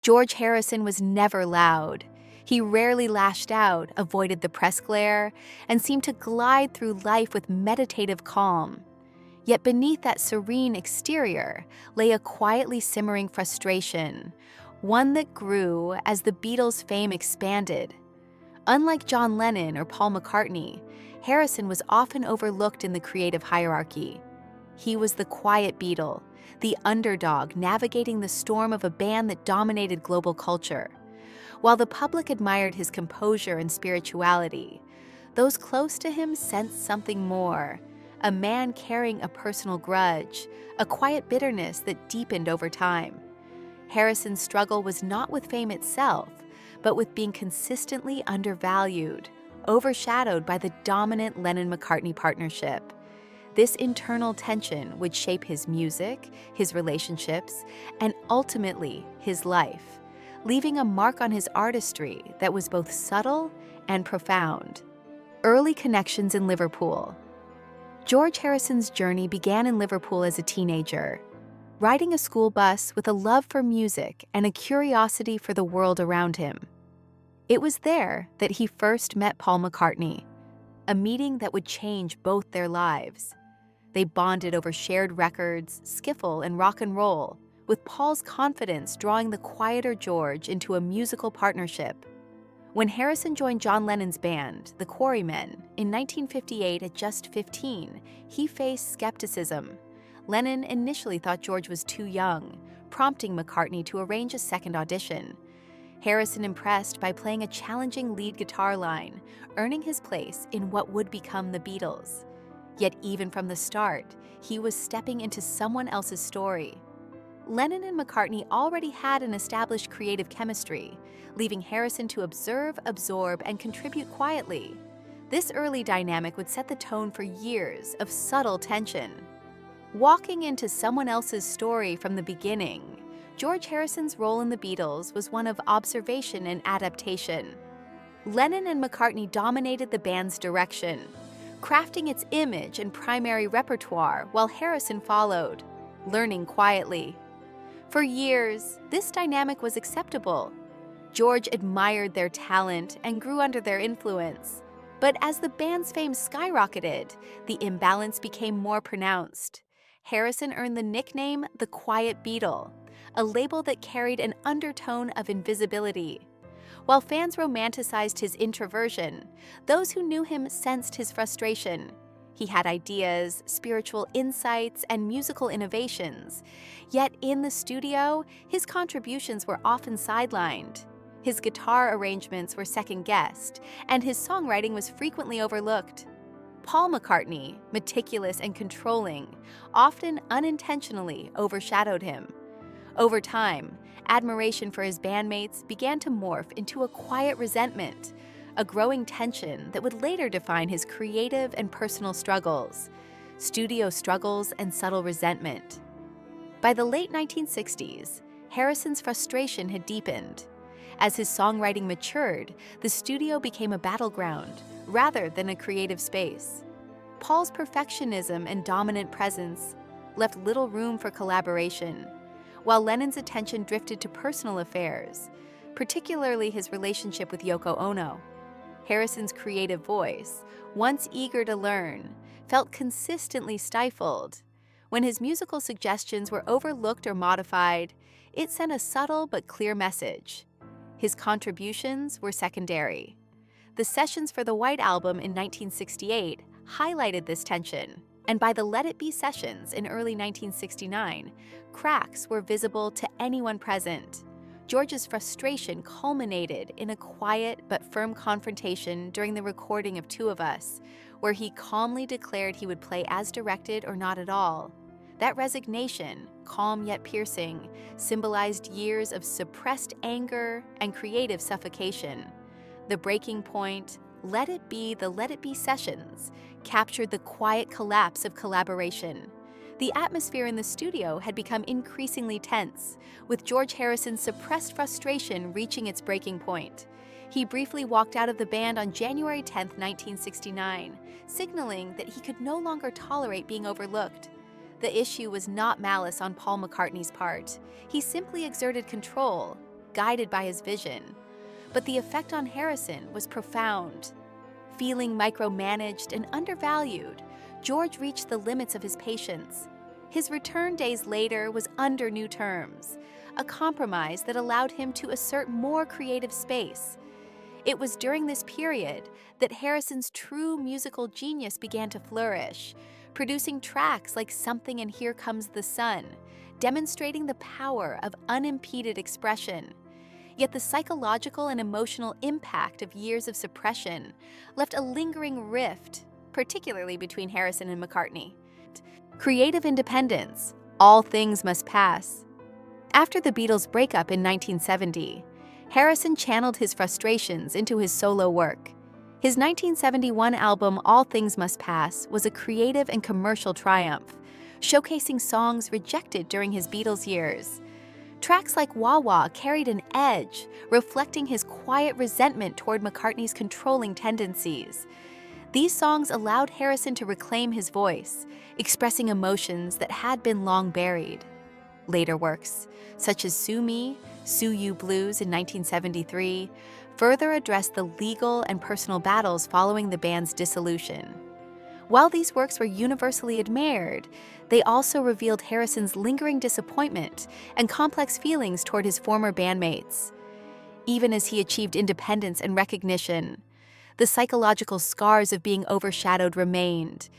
George Harrison was never loud. He rarely lashed out, avoided the press glare, and seemed to glide through life with meditative calm. Yet beneath that serene exterior lay a quietly simmering frustration, one that grew as the Beatles' fame expanded. Unlike John Lennon or Paul McCartney, Harrison was often overlooked in the creative hierarchy. He was the quiet Beatle, the underdog navigating the storm of a band that dominated global culture. While the public admired his composure and spirituality, those close to him sensed something more, a man carrying a personal grudge, a quiet bitterness that deepened over time. Harrison's struggle was not with fame itself, but with being consistently undervalued, overshadowed by the dominant Lennon-McCartney partnership. This internal tension would shape his music, his relationships, and ultimately his life, leaving a mark on his artistry that was both subtle and profound. Early connections in Liverpool. George Harrison's journey began in Liverpool as a teenager, riding a school bus with a love for music and a curiosity for the world around him. It was there that he first met Paul McCartney, a meeting that would change both their lives. They bonded over shared records, skiffle, and rock and roll, with Paul's confidence drawing the quieter George into a musical partnership. When Harrison joined John Lennon's band, the Quarrymen, in 1958 at just 15, he faced skepticism. Lennon initially thought George was too young, prompting McCartney to arrange a second audition. Harrison impressed by playing a challenging lead guitar line, earning his place in what would become the Beatles. Yet even from the start, he was stepping into someone else's story. Lennon and McCartney already had an established creative chemistry, leaving Harrison to observe, absorb, and contribute quietly. This early dynamic would set the tone for years of subtle tension. Walking into someone else's story from the beginning, George Harrison's role in the Beatles was one of observation and adaptation. Lennon and McCartney dominated the band's direction, crafting its image and primary repertoire while Harrison followed, learning quietly. For years, this dynamic was acceptable. George admired their talent and grew under their influence. But as the band's fame skyrocketed, the imbalance became more pronounced. Harrison earned the nickname the Quiet Beatle, a label that carried an undertone of invisibility. While fans romanticized his introversion, those who knew him sensed his frustration. He had ideas, spiritual insights, and musical innovations. Yet in the studio, his contributions were often sidelined. His guitar arrangements were second-guessed, and his songwriting was frequently overlooked. Paul McCartney, meticulous and controlling, often unintentionally overshadowed him. Over time, admiration for his bandmates began to morph into a quiet resentment, a growing tension that would later define his creative and personal struggles, studio struggles, and subtle resentment. By the late 1960s, Harrison's frustration had deepened. As his songwriting matured, the studio became a battleground rather than a creative space. Paul's perfectionism and dominant presence left little room for collaboration, while Lennon's attention drifted to personal affairs, particularly his relationship with Yoko Ono. Harrison's creative voice, once eager to learn, felt consistently stifled. When his musical suggestions were overlooked or modified, it sent a subtle but clear message. His contributions were secondary. The sessions for the White Album in 1968 highlighted this tension, and by the Let It Be sessions in early 1969, cracks were visible to anyone present. George's frustration culminated in a quiet but firm confrontation during the recording of Two of Us, where he calmly declared he would play as directed or not at all. That resignation, calm yet piercing, symbolized years of suppressed anger and creative suffocation. The breaking point, Let It Be, the Let It Be sessions, captured the quiet collapse of collaboration. The atmosphere in the studio had become increasingly tense, with George Harrison's suppressed frustration reaching its breaking point. He briefly walked out of the band on January 10, 1969, signaling that he could no longer tolerate being overlooked. The issue was not malice on Paul McCartney's part. He simply exerted control. guided by his vision. But the effect on Harrison was profound. Feeling micromanaged and undervalued, George reached the limits of his patience. His return days later was under new terms, a compromise that allowed him to assert more creative space. It was during this period that Harrison's true musical genius began to flourish, producing tracks like Something and Here Comes the Sun, demonstrating the power of unimpeded expression. Yet the psychological and emotional impact of years of suppression left a lingering rift, particularly between Harrison and McCartney. Creative independence, all things must pass. After the Beatles' breakup in 1970, Harrison channeled his frustrations into his solo work. His 1971 album All Things Must Pass was a creative and commercial triumph, showcasing songs rejected during his Beatles years. Tracks like Wah Wah carried an edge, reflecting his quiet resentment toward McCartney's controlling tendencies. These songs allowed Harrison to reclaim his voice, expressing emotions that had been long buried. Later works, such as Sue Me, Sue You Blues in 1973, further addressed the legal and personal battles following the band's dissolution. While these works were universally admired, they also revealed Harrison's lingering disappointment and complex feelings toward his former bandmates. Even as he achieved independence and recognition, the psychological scars of being overshadowed remained,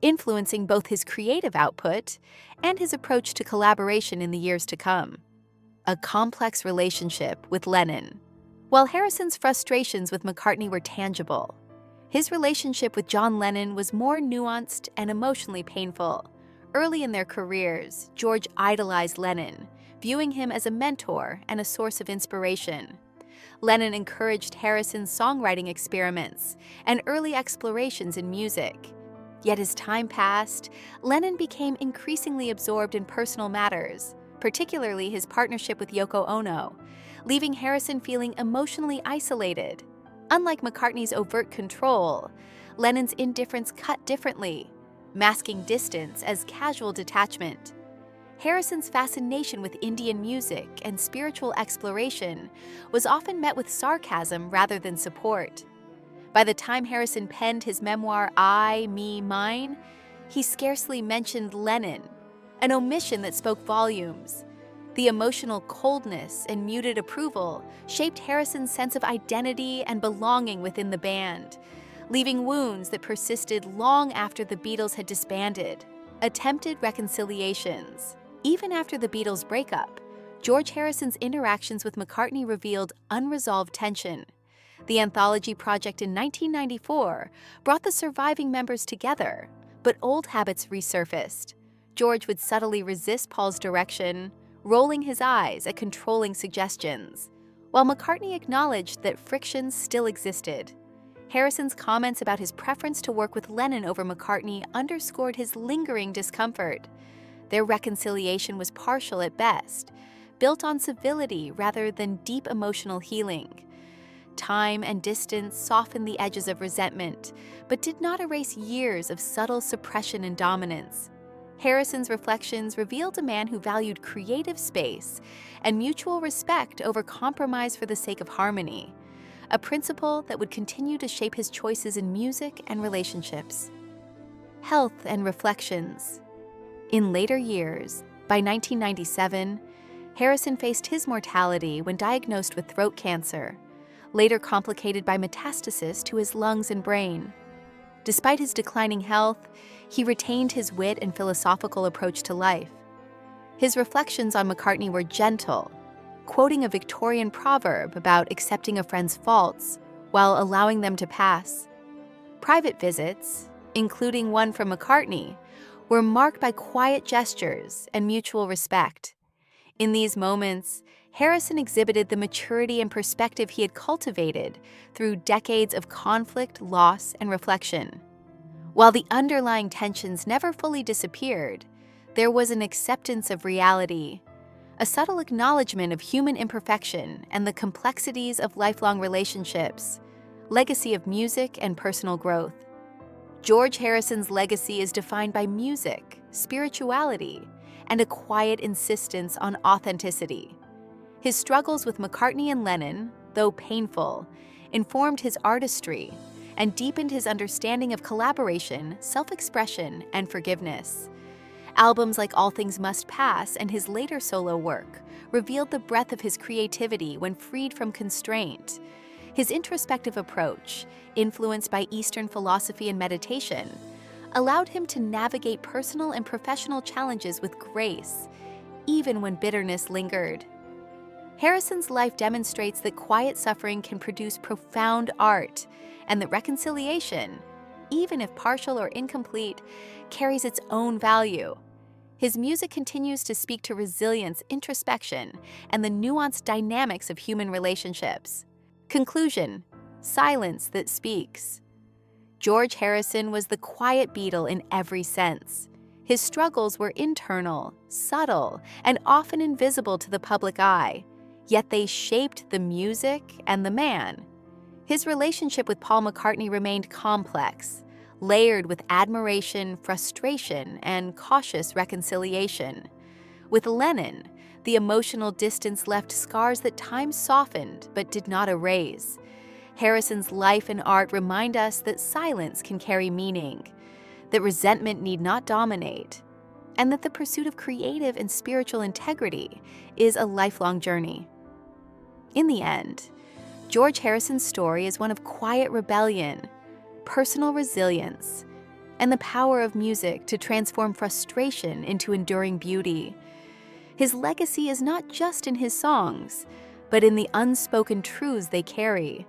influencing both his creative output and his approach to collaboration in the years to come. A complex relationship with Lennon. While Harrison's frustrations with McCartney were tangible, his relationship with John Lennon was more nuanced and emotionally painful. Early in their careers, George idolized Lennon, viewing him as a mentor and a source of inspiration. Lennon encouraged Harrison's songwriting experiments and early explorations in music. Yet as time passed, Lennon became increasingly absorbed in personal matters, particularly his partnership with Yoko Ono, leaving Harrison feeling emotionally isolated. Unlike McCartney's overt control, Lennon's indifference cut differently, masking distance as casual detachment. Harrison's fascination with Indian music and spiritual exploration was often met with sarcasm rather than support. By the time Harrison penned his memoir I, Me, Mine, he scarcely mentioned Lennon, an omission that spoke volumes. The emotional coldness and muted approval shaped Harrison's sense of identity and belonging within the band, leaving wounds that persisted long after the Beatles had disbanded. Attempted reconciliations. Even after the Beatles' breakup, George Harrison's interactions with McCartney revealed unresolved tension. The anthology project in 1994 brought the surviving members together, but old habits resurfaced. George would subtly resist Paul's direction, rolling his eyes at controlling suggestions, while McCartney acknowledged that frictions still existed. Harrison's comments about his preference to work with Lennon over McCartney underscored his lingering discomfort. Their reconciliation was partial at best, built on civility rather than deep emotional healing. Time and distance softened the edges of resentment, but did not erase years of subtle suppression and dominance. Harrison's reflections revealed a man who valued creative space and mutual respect over compromise for the sake of harmony, a principle that would continue to shape his choices in music and relationships. Health and reflections. In later years, by 1997, Harrison faced his mortality when diagnosed with throat cancer, later complicated by metastasis to his lungs and brain. Despite his declining health, he retained his wit and philosophical approach to life. His reflections on McCartney were gentle, quoting a Victorian proverb about accepting a friend's faults while allowing them to pass. Private visits, including one from McCartney, were marked by quiet gestures and mutual respect. In these moments, Harrison exhibited the maturity and perspective he had cultivated through decades of conflict, loss, and reflection. While the underlying tensions never fully disappeared, there was an acceptance of reality, a subtle acknowledgement of human imperfection and the complexities of lifelong relationships, legacy of music and personal growth. George Harrison's legacy is defined by music, spirituality, and a quiet insistence on authenticity. His struggles with McCartney and Lennon, though painful, informed his artistry and deepened his understanding of collaboration, self-expression, and forgiveness. Albums like All Things Must Pass and his later solo work revealed the breadth of his creativity when freed from constraint. His introspective approach, influenced by Eastern philosophy and meditation, allowed him to navigate personal and professional challenges with grace, even when bitterness lingered. Harrison's life demonstrates that quiet suffering can produce profound art, and that reconciliation, even if partial or incomplete, carries its own value. His music continues to speak to resilience, introspection, and the nuanced dynamics of human relationships. Conclusion: silence that speaks. George Harrison was the quiet Beatle in every sense. His struggles were internal, subtle, and often invisible to the public eye, yet they shaped the music and the man. His relationship with Paul McCartney remained complex, layered with admiration, frustration, and cautious reconciliation. With Lennon, the emotional distance left scars that time softened but did not erase. Harrison's life and art remind us that silence can carry meaning, that resentment need not dominate, and that the pursuit of creative and spiritual integrity is a lifelong journey. In the end, George Harrison's story is one of quiet rebellion, personal resilience, and the power of music to transform frustration into enduring beauty. His legacy is not just in his songs, but in the unspoken truths they carry.